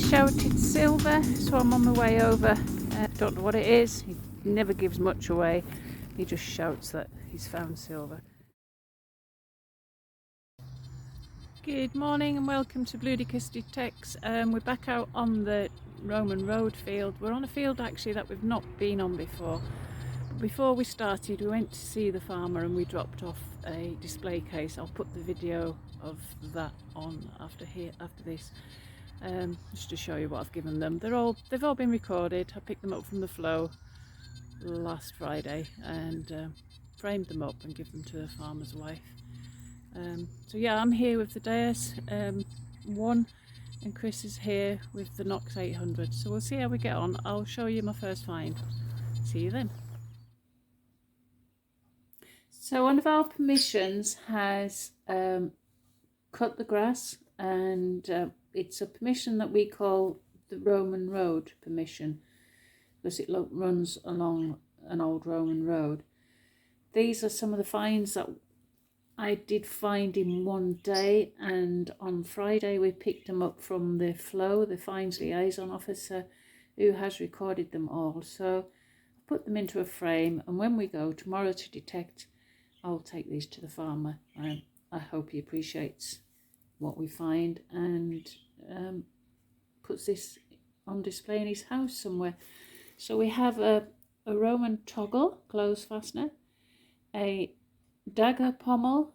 shouted silver, so I'm on my way over. Don't know what it is. He never gives much away. He just shouts that he's found silver. Good morning and welcome to Bludicas Detects. We're back out on the Roman road field. We're on a field actually that we've not been on before. But before we started, we went to see the farmer and we dropped off a display case. I'll put the video of that on after this, just to show you what I've given them. They've all been recorded. I picked them up from the flow last Friday and framed them up and give them to the farmer's wife. So yeah, I'm here with the Deus 1 and Chris is here with the Nox 800. So we'll see how we get on. I'll show you my first find. See you then. So one of our permissions has cut the grass, and it's a permission that we call the Roman road permission because it runs along an old Roman road. These are some of the finds that I did find in one day, and on Friday we picked them up from the flow, the finds liaison officer who has recorded them all. So I put them into a frame, and when we go tomorrow to detect, I'll take these to the farmer. I hope he appreciates what we find and puts this on display in his house somewhere. So we have a Roman toggle clothes fastener, a dagger pommel,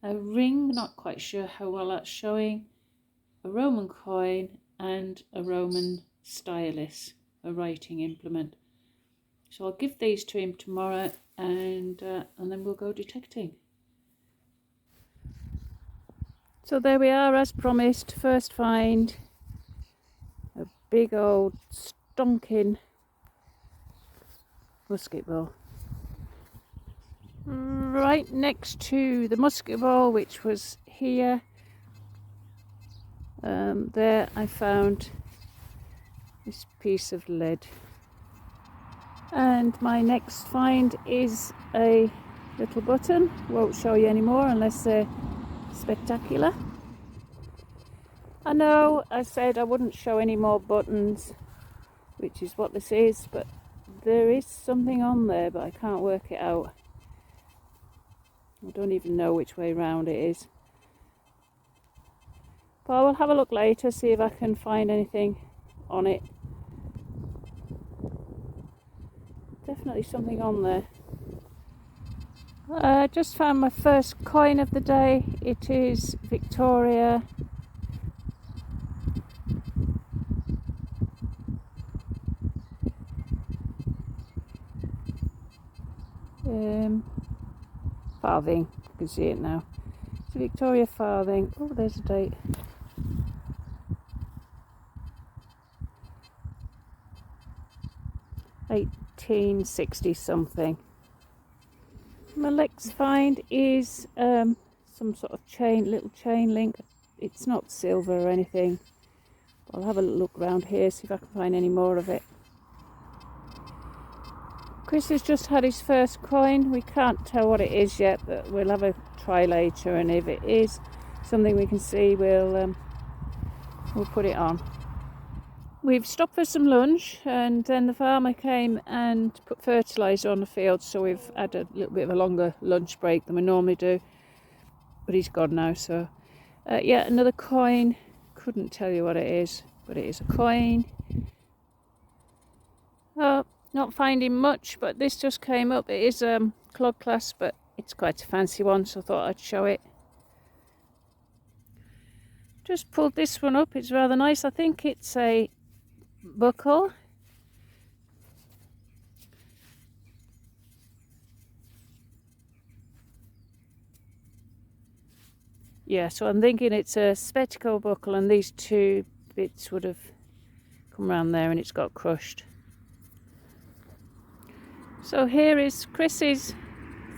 a ring, not quite sure how well that's showing, a Roman coin, and a Roman stylus, a writing implement. So I'll give these to him tomorrow, and then we'll go detecting. So there we are, as promised. First find, a big old stonking musket ball right next to the musket ball, which was here. There I found this piece of lead. And my next find is a little button. Won't show you anymore unless they're spectacular. I know I said I wouldn't show any more buttons, which is what this is, but there is something on there, but I can't work it out. I don't even know which way round it is. But I will have a look later, see if I can find anything on it. Definitely something on there. I just found my first coin of the day. It is Victoria. Farthing. You can see it now. It's a Victoria farthing. Oh, there's a date. $1860 something. My next find is some sort of little chain link. It's not silver or anything. I'll have a look around here, see if I can find any more of it. Chris has just had his first coin. We can't tell what it is yet, but we'll have a try later, and if it is something we can see, we'll put it on. We've stopped for some lunch, and then the farmer came and put fertiliser on the field, so we've had a little bit of a longer lunch break than we normally do. But he's gone now, so yeah, another coin. Couldn't tell you what it is, but it is a coin. Oh, not finding much, but this just came up. It is clog clasp, but it's quite a fancy one, so I thought I'd show it. Just pulled this one up. It's rather nice. I think it's a buckle. Yeah, so I'm thinking it's a spectacle buckle, and these two bits would have come around there and it's got crushed. So here is Chris's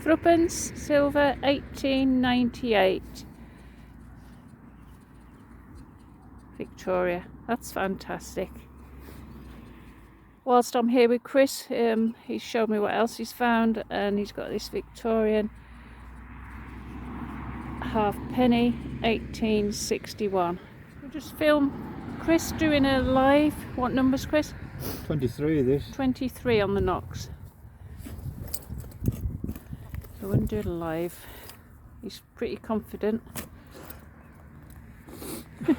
threepence silver 1898 Victoria. That's fantastic. Whilst I'm here with Chris, he's showed me what else he's found, and he's got this Victorian halfpenny 1861. We'll just film Chris doing a live. What number's Chris? 23 this. 23 on the Nox. So we're going to do it live. He's pretty confident. Ever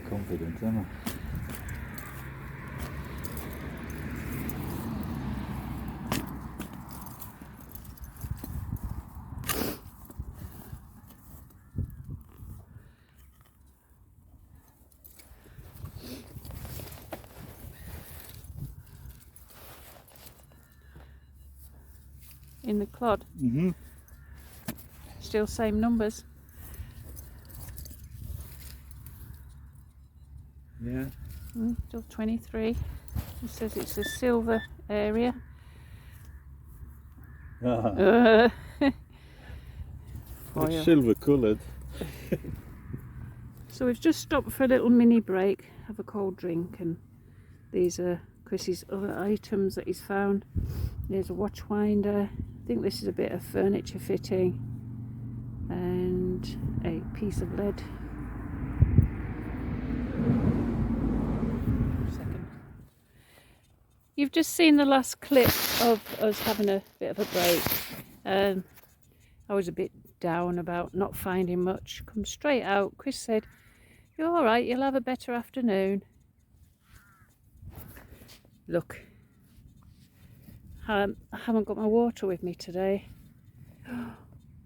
confident, am I? In the clod. Mm-hmm. Still same numbers. Yeah. Still 23. It says it's a silver area. Ah, Foil. it's silver coloured. So we've just stopped for a little mini break, have a cold drink, and these are Chris's other items that he's found. There's a watch winder. I think this is a bit of furniture fitting and a piece of lead. You've just seen the last clip of us having a bit of a break. I was a bit down about not finding much. Come straight out. Chris said, "You're all right, you'll have a better afternoon." Look, I haven't got my water with me today. Oh,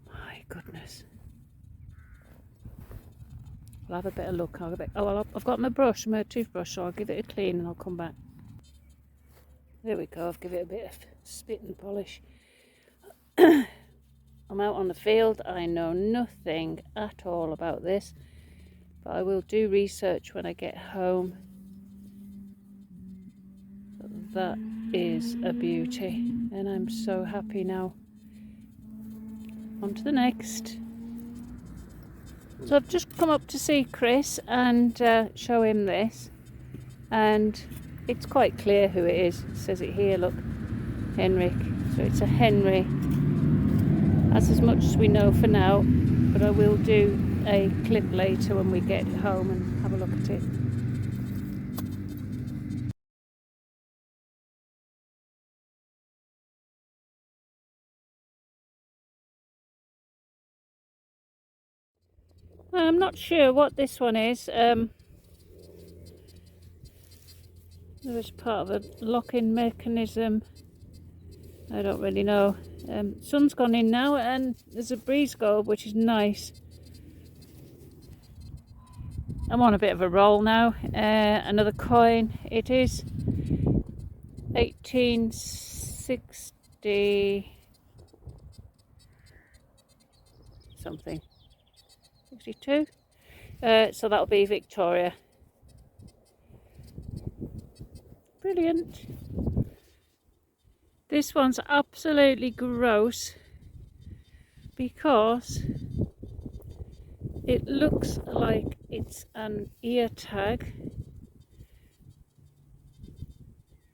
my goodness. I'll have a better look. I've got my brush, my toothbrush, so I'll give it a clean and I'll come back. There we go, I'll give it a bit of spit and polish. I'm out on the field. I know nothing at all about this, but I will do research when I get home. That is a beauty, and I'm so happy now. On to the next. So I've just come up to see Chris and show him this, and it's quite clear who it is. It says it here, look, Henrik. So it's a Henry. That's as much as we know for now, but I will do a clip later when we get home and have a look at it. I'm not sure what this one is. There was part of a locking mechanism. I don't really know. Sun's gone in now and there's a breeze gobe, which is nice. I'm on a bit of a roll now. Another coin. It is 1860 something. 62. So that'll be Victoria. Brilliant. This one's absolutely gross because it looks like it's an ear tag,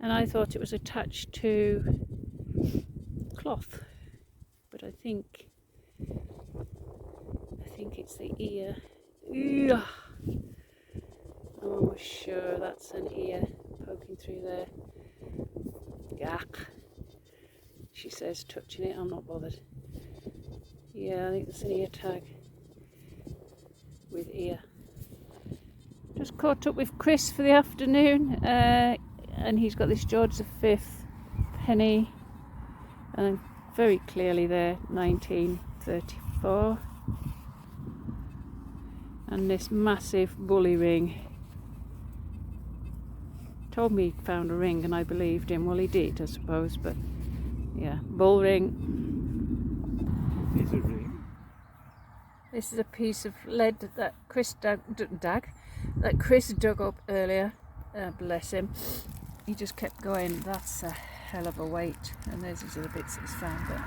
and I thought it was attached to cloth, but I think it's the ear. Ugh. I'm almost sure that's an ear poking through there. Yuck. She says, touching it, I'm not bothered. Yeah, I think it's an ear tag with ear. Just caught up with Chris for the afternoon, and he's got this George V penny, and very clearly there, 1934. And this massive bully ring. Told me he found a ring and I believed him. Well, he did, I suppose, but yeah, bull ring. It's a ring. This is a piece of lead that Chris dug up earlier. Bless him. He just kept going. That's a hell of a weight. And there's his other bits that he's found. But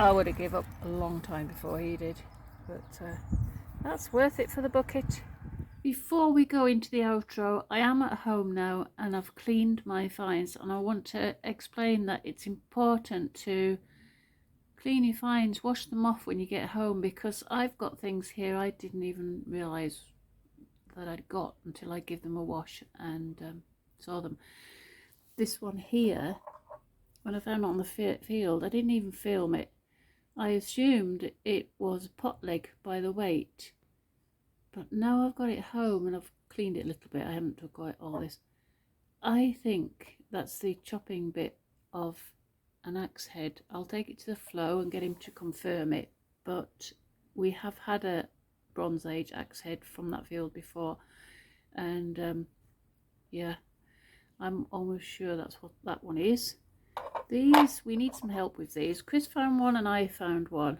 I would have given up a long time before he did. But that's worth it for the bucket. Before we go into the outro, I am at home now and I've cleaned my finds, and I want to explain that it's important to clean your finds, wash them off when you get home, because I've got things here I didn't even realise that I'd got until I give them a wash and saw them. This one here, when I found it on the field, I didn't even film it. I assumed it was a pot leg by the weight, but now I've got it home and I've cleaned it a little bit. I haven't took quite all this. I think that's the chopping bit of an axe head. I'll take it to the flow and get him to confirm it, but we have had a Bronze Age axe head from that field before, and yeah, I'm almost sure that's what that one is. These, we need some help with these. Chris found one and I found one.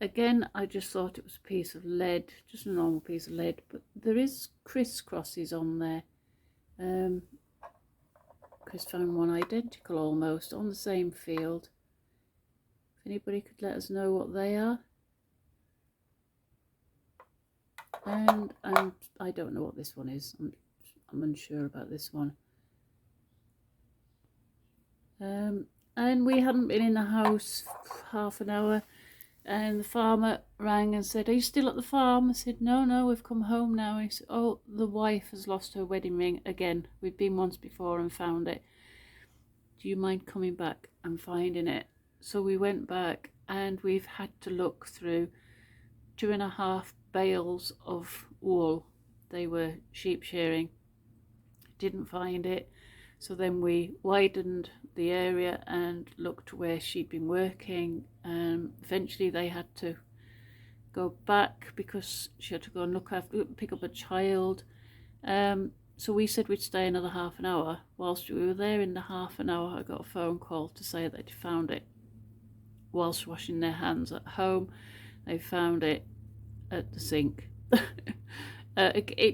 Again, I just thought it was a piece of lead, just a normal piece of lead, but there is crisscrosses on there. Chris found one identical almost on the same field. If anybody could let us know what they are. And I don't know what this one is. I'm unsure about this one. And we hadn't been in the house for half an hour, and the farmer rang and said, "Are you still at the farm?" I said, no, we've come home now. He said, "Oh, the wife has lost her wedding ring again. We've been once before and found it. Do you mind coming back and finding it?" So we went back, and we've had to look through 2.5 bales of wool. They were sheep shearing. Didn't find it. So then we widened the area and looked where she'd been working. Eventually they had to go back because she had to go and pick up a child. So we said we'd stay another half an hour. Whilst we were there in the half an hour, I got a phone call to say that they'd found it whilst washing their hands at home. They found it at the sink.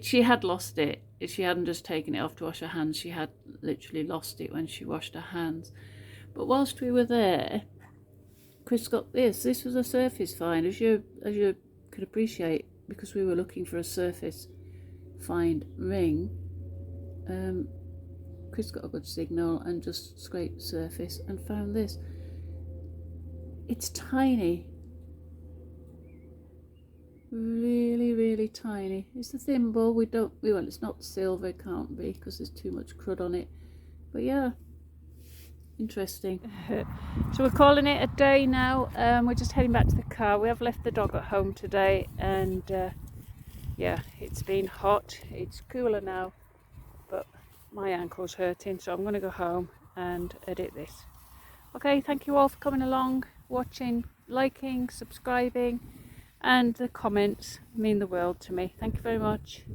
She had lost it. She hadn't just taken it off to wash her hands, she had literally lost it when she washed her hands. But whilst we were there, Chris got this. This was a surface find, as you could appreciate, because we were looking for a surface find ring. Chris got a good signal and just scraped the surface and found this. It's tiny. Really tiny. It's the thimble. Well, it's not silver, it can't be because there's too much crud on it, but yeah, interesting. So we're calling it a day now. We're just heading back to the car. We have left the dog at home today, and yeah, it's been hot. It's cooler now, but my ankle's hurting, so I'm going to go home and edit this. Okay, thank you all for coming along, watching, liking, subscribing, and the comments mean the world to me. Thank you very much.